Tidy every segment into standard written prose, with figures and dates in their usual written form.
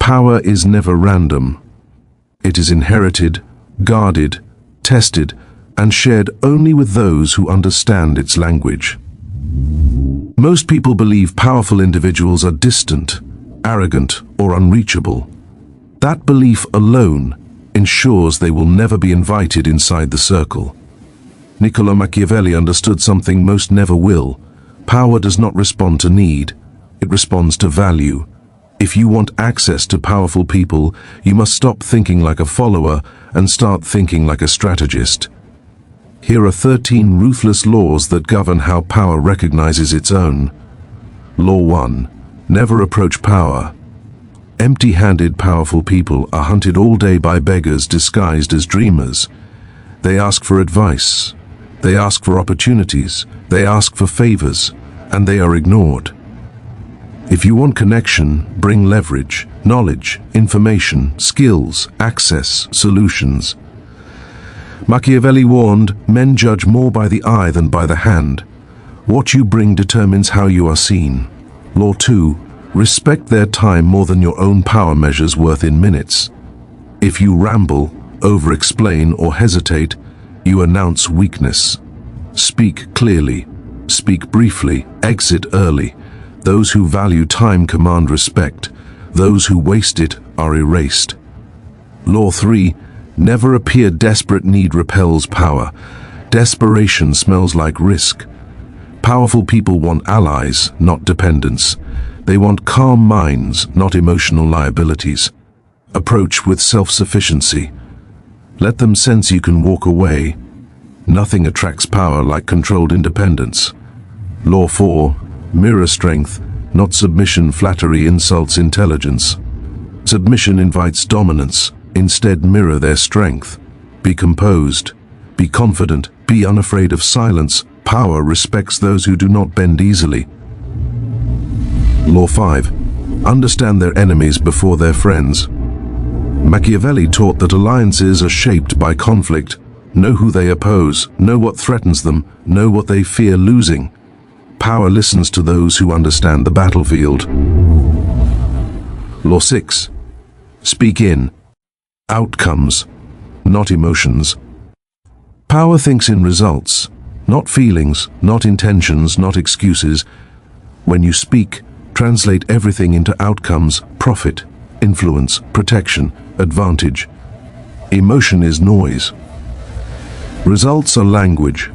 Power is never random. It is inherited, guarded, tested, and shared only with those who understand its language. Most people believe powerful individuals are distant, arrogant, or unreachable. That belief alone ensures they will never be invited inside the circle. Niccolò Machiavelli understood something most never will. Power does not respond to need, it responds to value. If you want access to powerful people, you must stop thinking like a follower and start thinking like a strategist. Here are 13 ruthless laws that govern how power recognizes its own. Law 1. Never approach power. Empty-handed powerful people are hunted all day by beggars disguised as dreamers. They ask for advice, they ask for opportunities, they ask for favors, and they are ignored. If you want connection, bring leverage, knowledge, information, skills, access, solutions. Machiavelli warned, men judge more by the eye than by the hand. What you bring determines how you are seen. Law 2. Respect their time more than your own power measures worth in minutes. If you ramble, over-explain, or hesitate, you announce weakness. Speak clearly, speak briefly, exit early. Those who value time command respect. Those who waste it are erased. Law 3. Never appear desperate. Need repels power. Desperation smells like risk. Powerful people want allies, not dependents. They want calm minds, not emotional liabilities. Approach with self-sufficiency. Let them sense you can walk away. Nothing attracts power like controlled independence. Law 4. Mirror strength, not submission. Flattery insults intelligence. Submission invites dominance. Instead, mirror their strength. Be composed. Be confident. Be unafraid of silence. Power respects those who do not bend easily. Law 5. Understand their enemies before their friends. Machiavelli taught that alliances are shaped by conflict. Know who they oppose, know what threatens them, know what they fear losing. Power listens to those who understand the battlefield. Law 6. Speak in. Outcomes, not emotions. Power thinks in results, not feelings, not intentions, not excuses. When you speak, translate everything into outcomes: profit, influence, protection, advantage. Emotion is noise. Results are language.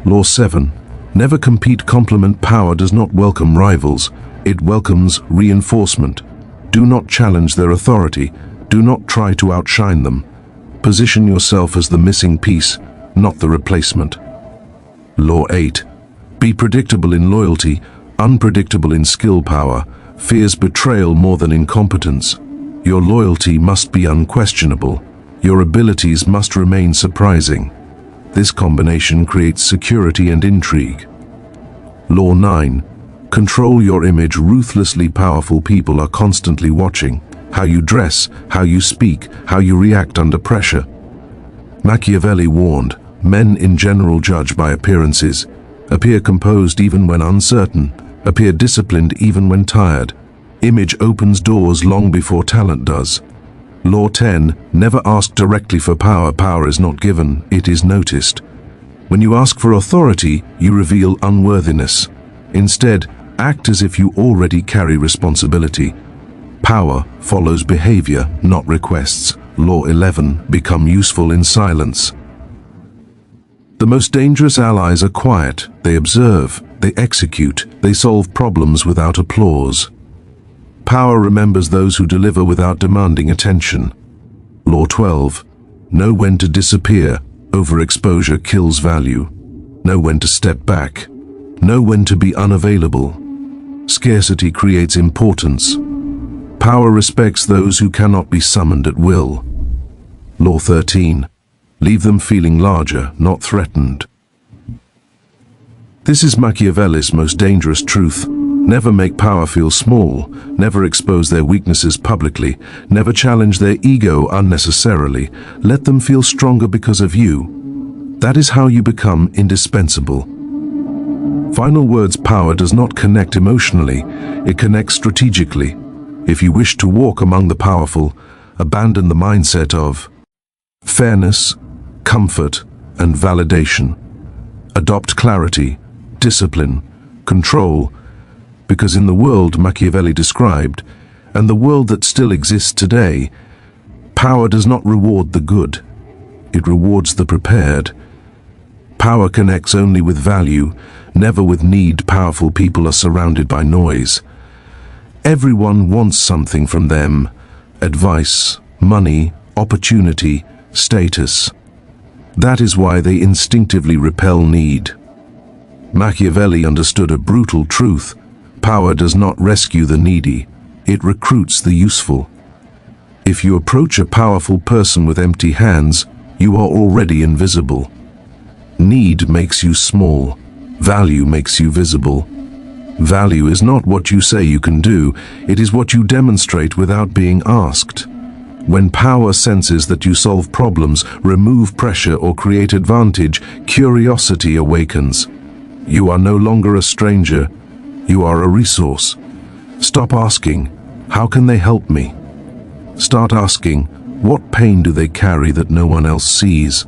Law 7. Never compete. Compliment. Power does not welcome rivals. It welcomes reinforcement. Do not challenge their authority. Do not try to outshine them. Position yourself as the missing piece, not the replacement. Law 8. Be predictable in loyalty, unpredictable in skill. Power fears betrayal more than incompetence. Your loyalty must be unquestionable. Your abilities must remain surprising. This combination creates security and intrigue. Law 9. Control your image. Ruthlessly powerful people are constantly watching how you dress, how you speak, how you react under pressure. Machiavelli warned, men in general judge by appearances. Appear composed even when uncertain. Appear disciplined even when tired. Image opens doors long before talent does. Law 10. Never ask directly for power. Power is not given, it is noticed. When you ask for authority, you reveal unworthiness. Instead, act as if you already carry responsibility. Power follows behavior, not requests. Law 11. Become useful in silence. The most dangerous allies are quiet. They observe, they execute, they solve problems without applause. Power remembers those who deliver without demanding attention. Law 12. Know when to disappear. Overexposure kills value. Know when to step back. Know when to be unavailable. Scarcity creates importance. Power respects those who cannot be summoned at will. Law 13. Leave them feeling larger, not threatened. This is Machiavelli's most dangerous truth. Never make power feel small, never expose their weaknesses publicly, never challenge their ego unnecessarily. Let them feel stronger because of you. That is how you become indispensable. Final words: power does not connect emotionally, it connects strategically. If you wish to walk among the powerful, abandon the mindset of fairness, comfort, and validation. Adopt clarity, discipline, control, because in the world Machiavelli described, and the world that still exists today, power does not reward the good. It rewards the prepared. Power connects only with value, never with need. Powerful people are surrounded by noise. Everyone wants something from them: advice, money, opportunity, status. That is why they instinctively repel need. Machiavelli understood a brutal truth: power does not rescue the needy, it recruits the useful. If you approach a powerful person with empty hands, you are already invisible. Need makes you small, value makes you visible. Value is not what you say you can do, it is what you demonstrate without being asked. When power senses that you solve problems, remove pressure, or create advantage, curiosity awakens. You are no longer a stranger, you are a resource. Stop asking, "How can they help me?" Start asking, "What pain do they carry that no one else sees?"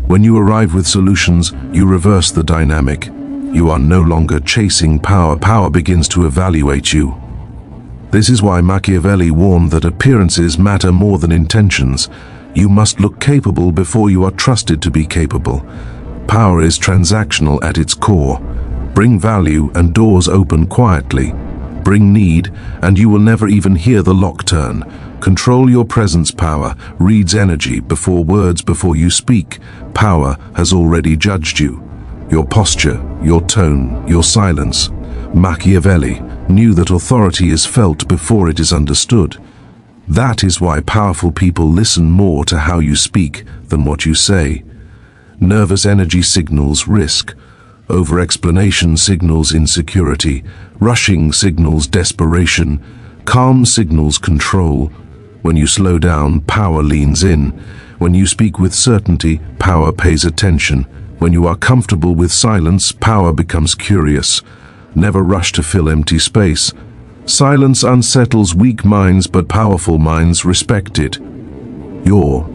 When you arrive with solutions, you reverse the dynamic. You are no longer chasing power. Power begins to evaluate you. This is why Machiavelli warned that appearances matter more than intentions. You must look capable before you are trusted to be capable. Power is transactional at its core. Bring value and doors open quietly. Bring need and you will never even hear the lock turn. Control your presence. Power reads energy before words. Before you speak, power has already judged you. Your posture, your tone, your silence. Machiavelli knew that authority is felt before it is understood. That is why powerful people listen more to how you speak than what you say. Nervous energy signals risk. Over-explanation signals insecurity. Rushing signals desperation. Calm signals control. When you slow down, power leans in. When you speak with certainty, power pays attention. When you are comfortable with silence, power becomes curious. Never rush to fill empty space. Silence unsettles weak minds, but powerful minds respect it. Your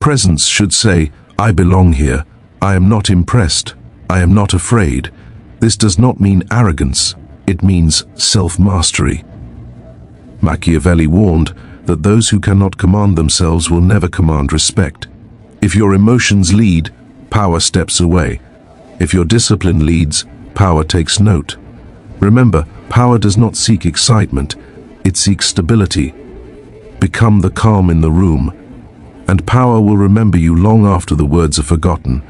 presence should say, "I belong here. I am not impressed. I am not afraid." This does not mean arrogance. It means self-mastery. Machiavelli warned that those who cannot command themselves will never command respect. If your emotions lead, power steps away. If your discipline leads, power takes note. Remember, power does not seek excitement, it seeks stability. Become the calm in the room, and power will remember you long after the words are forgotten.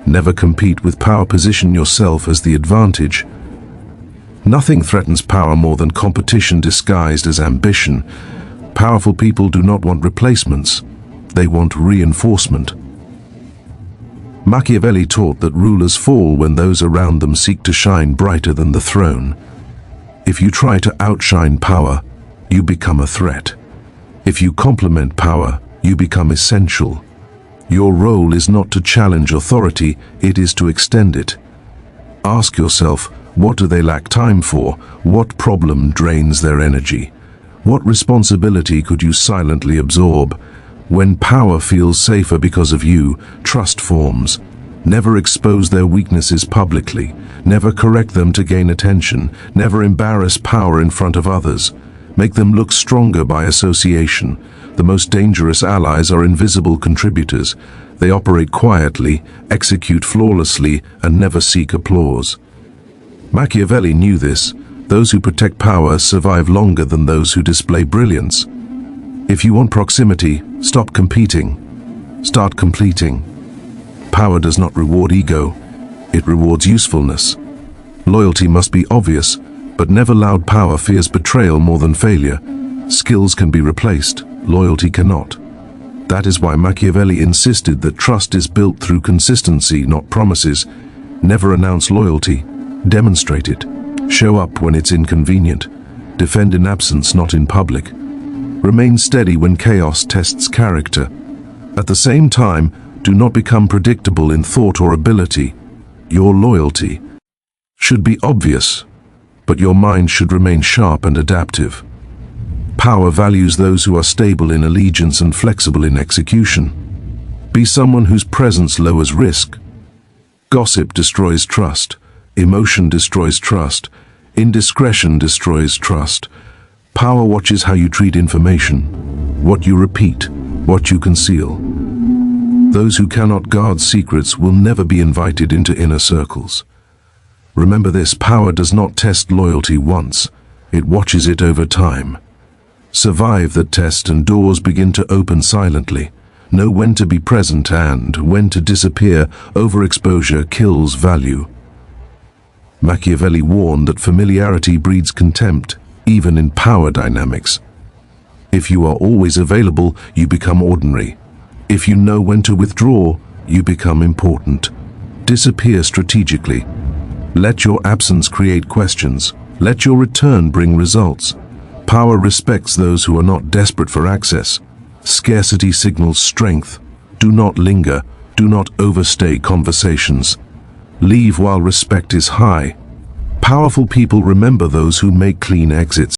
Never compete with power. Position yourself as the advantage. Nothing threatens power more than competition disguised as ambition. Powerful people do not want replacements, they want reinforcement. Machiavelli taught that rulers fall when those around them seek to shine brighter than the throne. If you try to outshine power, you become a threat. If you complement power, you become essential. Your role is not to challenge authority, it is to extend it. Ask yourself, what do they lack time for? What problem drains their energy? What responsibility could you silently absorb? When power feels safer because of you, trust forms. Never expose their weaknesses publicly. Never correct them to gain attention. Never embarrass power in front of others. Make them look stronger by association. The most dangerous allies are invisible contributors. They operate quietly, execute flawlessly, and never seek applause. Machiavelli knew this. Those who protect power survive longer than those who display brilliance. If you want proximity, stop competing. Start completing. Power does not reward ego, it rewards usefulness. Loyalty must be obvious, but never loud. Power fears betrayal more than failure. Skills can be replaced, loyalty cannot. That is why Machiavelli insisted that trust is built through consistency, not promises. Never announce loyalty, demonstrate it. Show up when it's inconvenient. Defend in absence, not in public. Remain steady when chaos tests character. At the same time, do not become predictable in thought or ability. Your loyalty should be obvious, but your mind should remain sharp and adaptive. Power values those who are stable in allegiance and flexible in execution. Be someone whose presence lowers risk. Gossip destroys trust. Emotion destroys trust. Indiscretion destroys trust. Power watches how you treat information, what you repeat, what you conceal. Those who cannot guard secrets will never be invited into inner circles. Remember this: power does not test loyalty once, it watches it over time. Survive the test and doors begin to open silently. Know when to be present and when to disappear. Overexposure kills value. Machiavelli warned that familiarity breeds contempt, even in power dynamics. If you are always available, you become ordinary. If you know when to withdraw, you become important. Disappear strategically. Let your absence create questions. Let your return bring results. Power respects those who are not desperate for access. Scarcity signals strength. Do not linger. Do not overstay conversations. Leave while respect is high. Powerful people remember those who make clean exits.